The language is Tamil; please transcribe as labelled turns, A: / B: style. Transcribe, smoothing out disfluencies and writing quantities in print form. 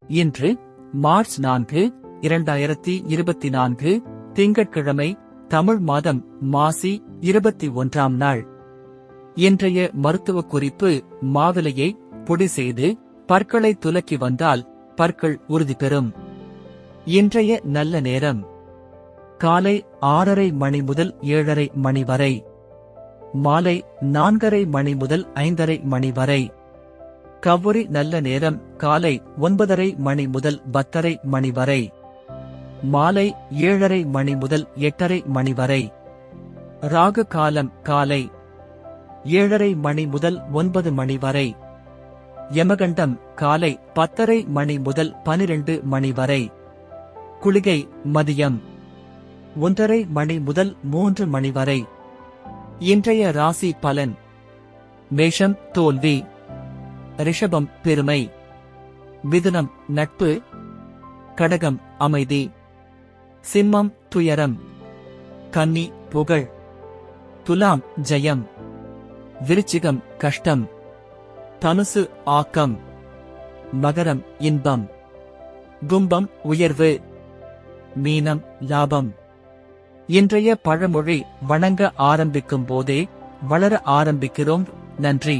A: இன்று மார்ச் 4, 2024 திங்கட்கிழமை, தமிழ் மாதம் மாசி 21ஆம் நாள். இன்றைய மருத்துவ குறிப்பு: மாவிலையை பொடி செய்து பற்களை துலக்கி வந்தால் பற்கள் உறுதி பெறும். இன்றைய நல்ல நேரம் காலை 6:30 மணி முதல் 7:30 மணி வரை, மாலை 4:30 மணி முதல் 5:30 மணி வரை. கௌரி நல்ல நேரம் காலை 9:30 மணி முதல் 10:30 மணி வரை, மாலை 7:30 மணி முதல் 8:30 மணி வரை. ராகு காலம் காலை 7:30 மணி முதல் 9 மணி வரை. யமகண்டம் காலை 10:30 மணி முதல் 12 மணி வரை. குளிகை மதியம் 1:30 மணி முதல் 3 மணி வரை. இன்றைய ராசி பலன்: மேஷம் தோல்வி, ரிஷபம் பெருமை, மிதுனம் நட்பு, கடகம் அமைதி, சிம்மம் துயரம், கன்னி புகழ், துலாம் ஜெயம், விருச்சிகம் கஷ்டம், தனுசு ஆக்கம், மகரம் இன்பம், கும்பம் உயர்வு, மீனம் லாபம். இன்றைய பழமொழி: வணங்க ஆரம்பிக்கும் போதே வளர ஆரம்பிக்கிறோம். நன்றி.